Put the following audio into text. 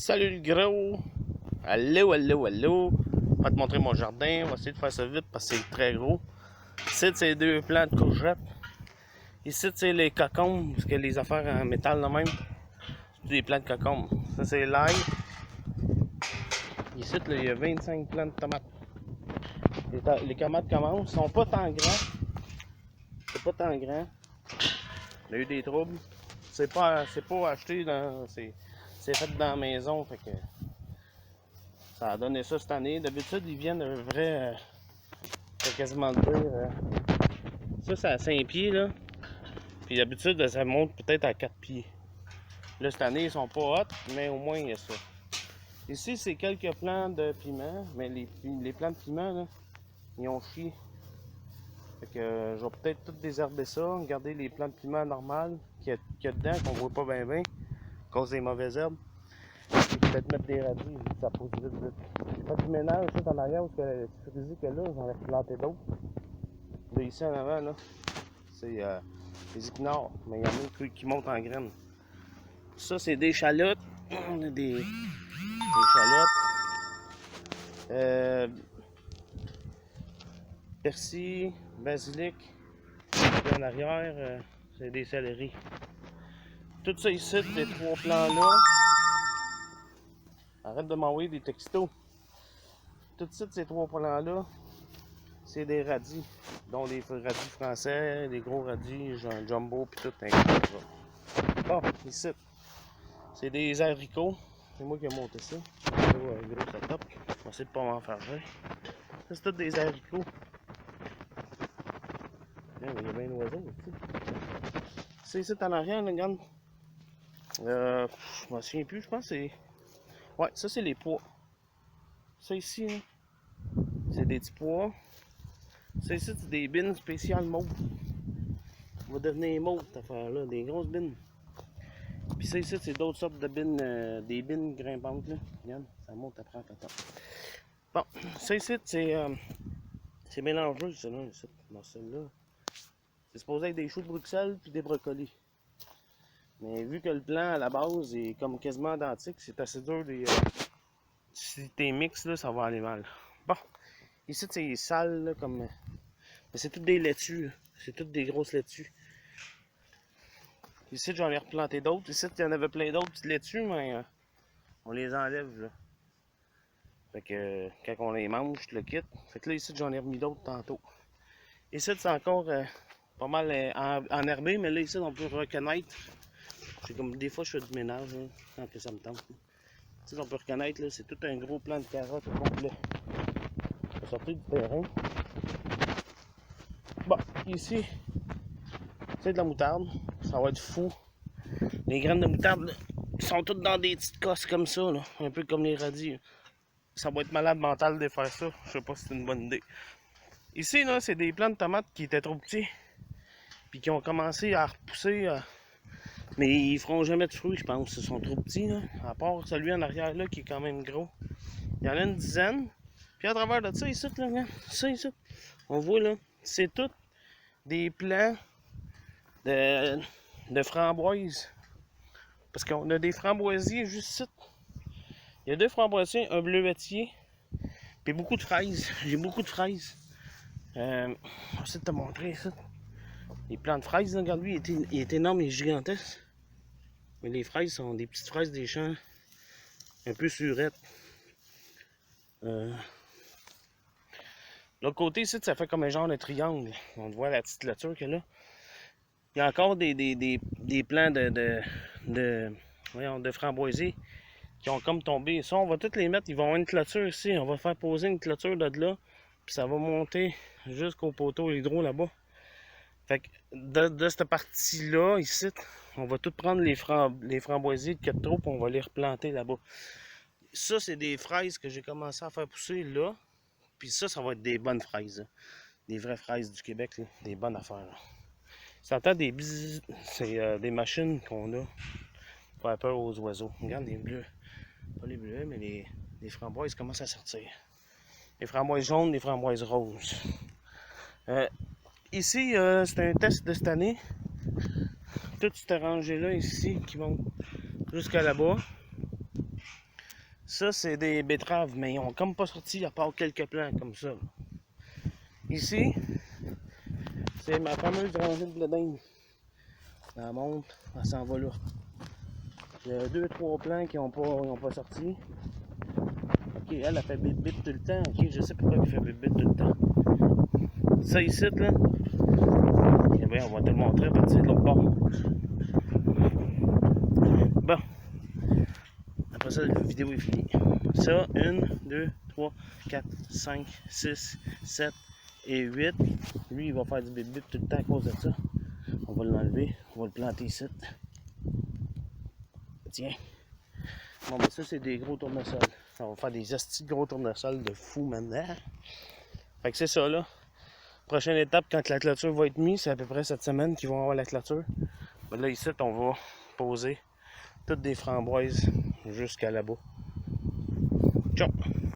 Salut le gros! Allô, allô, allô! Je vais te montrer mon jardin. On va essayer de faire ça vite parce que c'est très gros. Ici, c'est deux plants de courgettes. Ici, c'est les cocombes, parce que les affaires en métal, là même, c'est des plants de cocombes. Ça, c'est l'ail. Ici, là, il y a 25 plants de tomates. Les tomates commencent. Ils sont pas tant grands. C'est pas tant grand. On a eu des troubles. C'est pas acheté dans. C'est fait dans la maison. Fait que ça a donné ça cette année. D'habitude, ils viennent un vrai. Je vais quasiment le dire. Ça, c'est à 5 pieds, là. Puis d'habitude, ça monte peut-être à 4 pieds. Là, cette année, ils sont pas hot, mais au moins, il y a ça. Ici, c'est quelques plants de piment, mais les plants de piment, là, ils ont chié. Fait que je vais peut-être tout désherber ça, garder les plants de piment normales qu'il y a dedans, qu'on voit pas bien, à cause des mauvaises herbes. Puis peut-être mettre des radis, ça pousse vite, vite. J'ai fait du ménage, tout en arrière, parce que le petit cerisier que là, j'en ai replanté d'autres. Là, ici en avant, là, c'est les épinards, mais il y en a qui montent en graines. Ça, c'est des chalottes. On a des chalottes. Persil, basilic. Puis en arrière, c'est des céleris. Tout ça ici, les trois plants-là. Arrête de m'envoyer des textos. Tout ça, ces trois plants-là, c'est des radis. Dont des radis français, des gros radis, genre jumbo, puis tout, etc. Bon, ici, c'est des haricots. C'est moi qui ai monté ça. Gros setup. Je vais essayer de pas m'en faire. Ça, c'est tous des haricots. Il y a bien d'oiseaux aussi. C'est ici en arrière, là, regarde. Je m'en souviens plus, je pense que c'est. Ouais, ça c'est les pois. Ça ici, hein, c'est des petits pois. Ça ici, c'est des bines spéciales mauves. On va devenir mauve cette affaire-là, des grosses bines. Puis ça ici, c'est d'autres sortes de bines, des bines grimpantes là. Regarde, ça monte après à temps. Bon, ça ici, c'est mélangeux, celui-là, ici, dans celle-là. C'est supposé être des choux de Bruxelles puis des brocolis. Mais vu que le plan à la base est comme quasiment identique, c'est assez dur de. Si t'es mix, là, ça va aller mal. Bon, ici c'est sale, là, comme. Mais c'est toutes des laitues, c'est toutes des grosses laitues. Ici j'en ai replanté d'autres. Ici il y en avait plein d'autres petites laitues, mais on les enlève là. Fait que quand on les mange, je le quitte. Fait que là ici j'en ai remis d'autres tantôt. Ici c'est encore pas mal enherbé, mais là ici on peut reconnaître. C'est comme des fois je fais du ménage là, quand ça me tente. Ici on peut reconnaître là, c'est tout un gros plant de carottes au complet. Je vais sortir du terrain. Bon, ici, c'est de la moutarde. Ça va être fou. Les graines de moutarde là, sont toutes dans des petites cosses comme ça, là, un peu comme les radis. Ça va être malade mental de faire ça. Je sais pas si c'est une bonne idée. Ici, là, c'est des plants de tomates qui étaient trop petits. Puis qui ont commencé à repousser. Mais ils feront jamais de fruits, je pense. Ils sont trop petits, là. À part celui en arrière, là, qui est quand même gros. Il y en a une dizaine. Puis à travers de ça, ici, là, regarde, ça, ici, on voit, là, c'est tout des plants de framboises. Parce qu'on a des framboisiers juste ici. Il y a deux framboisiers, un bleuetier, puis beaucoup de fraises. J'ai beaucoup de fraises. Je vais essayer de te montrer ça. Les plants de fraises, là, regarde lui, il est énorme, il est gigantesque. Mais les fraises sont des petites fraises des champs, un peu surettes. L'autre côté ici, ça fait comme un genre de triangle. On voit la petite clôture qu'il y a là. Il y a encore des plants de framboisiers qui ont comme tombé. Ça, on va tous les mettre. Ils vont avoir une clôture ici. On va faire poser une clôture de là. Puis ça va monter jusqu'au poteau hydro là-bas. Fait que de cette partie-là, ici, on va tout prendre les framboisiers de 4 trous et on va les replanter là-bas. Ça, c'est des fraises que j'ai commencé à faire pousser là. Puis ça va être des bonnes fraises. Là. Des vraies fraises du Québec. Là. Des bonnes affaires. Là. Ça entend des bzzz, c'est des machines qu'on a pour faire peur aux oiseaux. Regarde les bleus. Pas les bleus, mais les framboises commencent à sortir. Les framboises jaunes, les framboises roses. Ici, c'est un test de cette année. Toute cette rangée-là ici qui monte jusqu'à là-bas. Ça, c'est des betteraves, mais ils ont comme pas sorti à part quelques plants comme ça. Ici, c'est ma fameuse rangée de blé d'Inde. Elle monte, elle s'en va là. Il y a 2-3 plants qui n'ont pas sorti. Ok, elle a fait bip bip tout le temps. Ok, je sais pourquoi elle fait bip bip tout le temps. Ça ici, là. Eh bien, on va te le montrer à partir de l'autre bord. Bon. Après ça, la vidéo est finie. Ça, 1, 2, 3, 4, 5, 6, 7 et 8. Lui, il va faire du bip bip tout le temps à cause de ça. On va l'enlever. On va le planter ici. Tiens. Bon, ben ça, c'est des gros tournesols. On va faire des astis de gros tournesols de fou maintenant. Fait que c'est ça, là. Prochaine étape, quand la clôture va être mise, c'est à peu près cette semaine qu'ils vont avoir la clôture. Ben là, ici, on va poser toutes des framboises jusqu'à là-bas. Ciao!